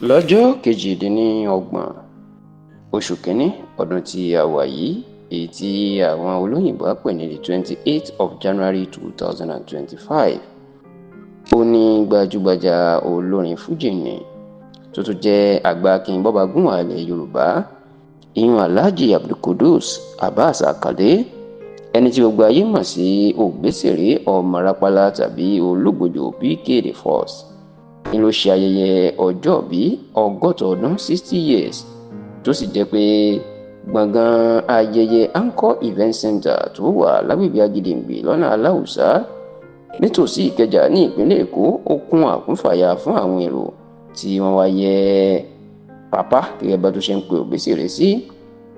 lọ́jọ́ kejìdínlọ́gbọ̀n oṣù kínní ọdún tí a wà yìí, èyí tí àwọn olóyìnbó pè ní the 28th of January 2025, ó ní gbajúgbajà olórin fújì ni tó tún jẹ́ àgbà akin bọ́ba gúnwà ilẹ̀ Yorùbá, ìyún Alhaji Abdulqudus Abbas Akande, ẹni tí gbogbo ayé mọ̀ sí Òbésèré ọmọ Rápálá tàbí Olúgbòjò BK the First, ni ló ṣe ayẹyẹ ọjọ́bí ọgọ́ta ọdún 60 years, tó sì jẹ́ pé gbọ̀ngàn ayẹyẹ Anchor Event Center tó wà lágbègbè Agídìngbì lọ́nà Aláùsá nítòsí Ìkẹjà ní ìpínlẹ̀ Èkó ó kún àkúnfàyà fún àwọn èrò tí wọ́n wá yẹ pàpà gẹ́gẹ́ bá tó ṣe ń pe Òbésèré sí.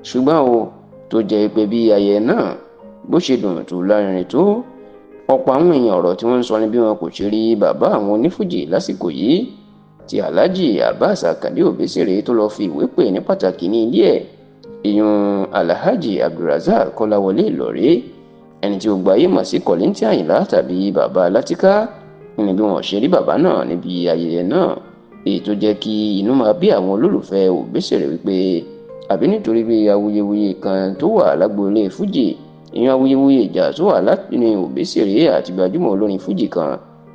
ṣùgbọ́n tó jẹ́ pé bí ayẹyẹ náà bó ṣe dùn tó lárinrin tó, ọ̀pọ̀ àwọn èèyàn ọ̀rọ̀ tí wọ́n ń sọ ní bí wọn kò ṣe rí bàbá àwọn onífújì lásìkò yìí, tí Alhaji Abbas Akande Òbésèré tó lọ́ọ́ fi ìwé pè ní pàtàkì ní ilé ẹ̀, ìyún Alhaji Abdulrazak Kọ́láwọlé Ìlọ̀rí, ẹni tí gbogbo ayé mọ̀ sí Kollington Àyìnlá tàbí bàbá Látìká, ní bí wọn ṣe rí bàbá náà níbi ayẹyẹ náà, èyí tó jẹ́ kí inú máa bí àwọn olólùfẹ́ Òbésèré wípé àbí nítorí bí awuyewuye kan tó wà lágboolé fújì, ìyẹn awuyewuye ìjà tó wà láàrin Òbésèré àti gbajúmọ̀ olórin fújì kan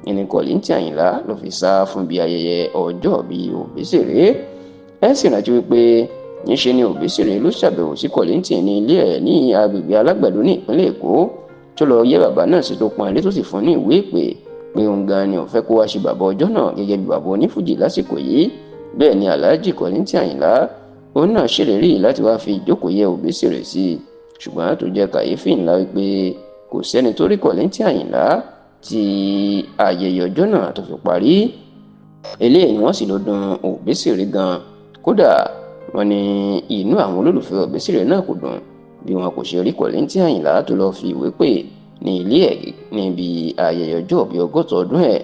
ìní Kollington Àyìnlá ló fi sá fún bí ayẹyẹ ọjọ́ bí Òbésèré. ẹ sì rántí wípé níṣe ni Òbésèré ló ṣàbẹ̀wò sí Kollington ní ilé ẹ̀ ní agbègbè Alágbàdo ní ìpínlẹ̀ Èkó, tó lọ yẹ bàbá náà sí tó pọn ilé tó sì fún ní ìwé ìpè pé òun gan ni òun fẹ́ kó wá ṣe bàbá ọjọ́ náà gẹ́gẹ́ bí bàbá onífújì lásìkò yìí. bẹ́ẹ̀ ni Alhaji Kollington Àyìnlá òun náà ṣèlérí láti wá fi ìjókòó yẹ Òbésèré sí, ṣùgbọ́n tó jẹ́ kàyéfì ńlá wípé kò sẹ́ni tó rí Kollington Àyìnlá tí ayẹyẹ ọjọ́ náà tó fi parí. eléyìí ni wọ́n sì ló dùn Òbésèré gan, kódà wọ́n ní inú àwọn olólùfẹ́ Òbésèré náà kò dùn bí wọn kò ṣe rí Kollington Àyìnlá tó lọ́ọ́ fi ìwé pè ní ilé ẹ̀ níbi ayẹyẹ ọjọ́ bí ọgọ́ta ọdún ẹ̀.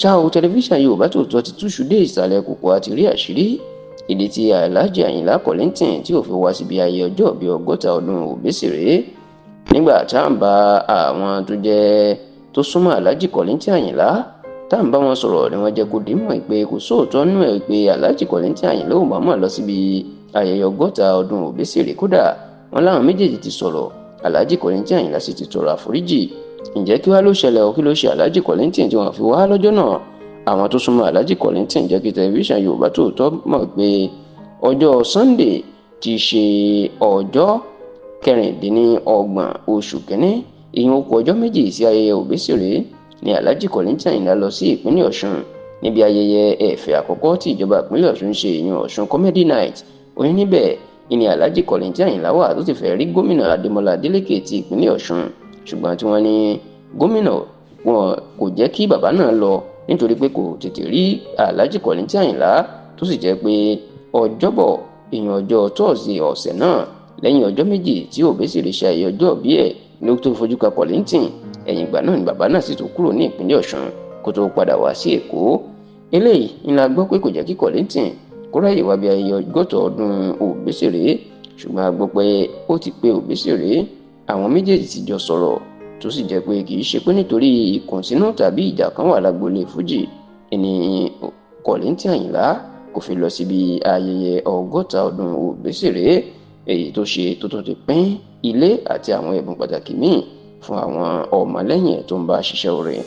ṣáò tẹlifíṣàn Yorùbá Tòótọ́ ti túṣu dé ìsàlẹ̀ kòkò àti rí àṣírí ìdí tí Alhaji Àyìnlá Kollington tí ò fi wá síbi ayẹyẹ ọjọ́ bí ọgọ́ta ọdún Òbésèré. nígbà tá à ń bá àwọn tó súnmọ́ Alhaji Kollington Àyìnlá tá à ń bá wọn sọ̀rọ̀ ni wọ́n jẹ́ kó dì mọ̀ pé kò sóòótọ́ nínú ẹ̀ pé Alhaji Kollington Àyìnlá ò máa lọ síbi ayẹyẹ ọgọ́ta ọdún Òbésèré. kódà wọn láwọn méjèèjì ti sọ̀rọ̀, Alhaji Kollington Àyìnlá sì ti tọrọ àforíjì. ǹjẹ́ kí wá ló ṣẹlẹ̀ kí ló ṣe Alhaji Kollington tí wọ́n fi wá lọ́jọ́ náà? àwọn tó súnmọ́ Alhaji Kollington jẹ́ kí tẹlifíṣàn Yorùbá Tòótọ́ mọ̀ pé ọjọ́ Sunday ti ṣe ọjọ́ kẹrìndínlọ́gbọ̀n oṣù kínní, ìyẹn ó kù ọjọ́ méjì sí ayẹyẹ Òbésèré, ni Alhaji Kollington Àyìnlá lọ sí ìpínlẹ̀ Ọ̀ṣun níbi ayẹyẹ ẹ̀fẹ̀ àkọ́kọ́ tí ìjọba ìpínlẹ̀ Ọ̀ṣun ṣe, ìyẹn Ọ̀ṣun Comedy Night. oyin níbẹ̀ ni Alhaji Kollington Àyìnlá wà tó ti fẹ́ rí gómìnà Adémọ́lá Adélékè ti ìpínlẹ̀ Ọ̀ṣun, ṣùgbọ́n tí wọ́n ní gómìnà wọn kò jẹ́ kí bàbá náà lọ nítorí pé kò tètè rí Alhaji Kollington Àyìnlá, tó sì jẹ́ pé ọjọ́bọ̀ ìyẹn ọjọ́ tọ́ọ̀sì ọ̀sẹ̀ náà lẹ́yìn ọjọ́ méjì tí Òbésèré ṣe ayẹyẹ ọjọ́ bí ẹ̀ ló tó fojú ka Kollington. ẹ̀yìn ìgbà náà ni bàbá náà sì tó kúrò ní ìpínlẹ̀ Ọ̀ṣun kó tó padà wá sí Èkó. eléyìí ni la gbọ́ pé kò jẹ́ kí Kollington kó ráyè wá bí ayẹyẹ ọgọ́ta ọdún Òbésèré, ṣùgbọ́n a gbọ́ pé ó ti pe Òbésèré, àwọn méjèèjì ti jọ sọ̀rọ̀, tó sì jẹ́ pé kì í ṣe pé nítorí ìkùnsínú tàbí ìjà kan wà lágboolé fújì ẹni Kollington Àyìnlá kò fi lọ síbi ayẹyẹ ọgọ́ta ọdún Òbésèré, èyí tó ṣe tó ti pín ilé àti àwọn ẹ̀bùn pàtàkì míì fún àwọn ọmọlẹ́yìn tó ń bá ṣiṣẹ́ orin.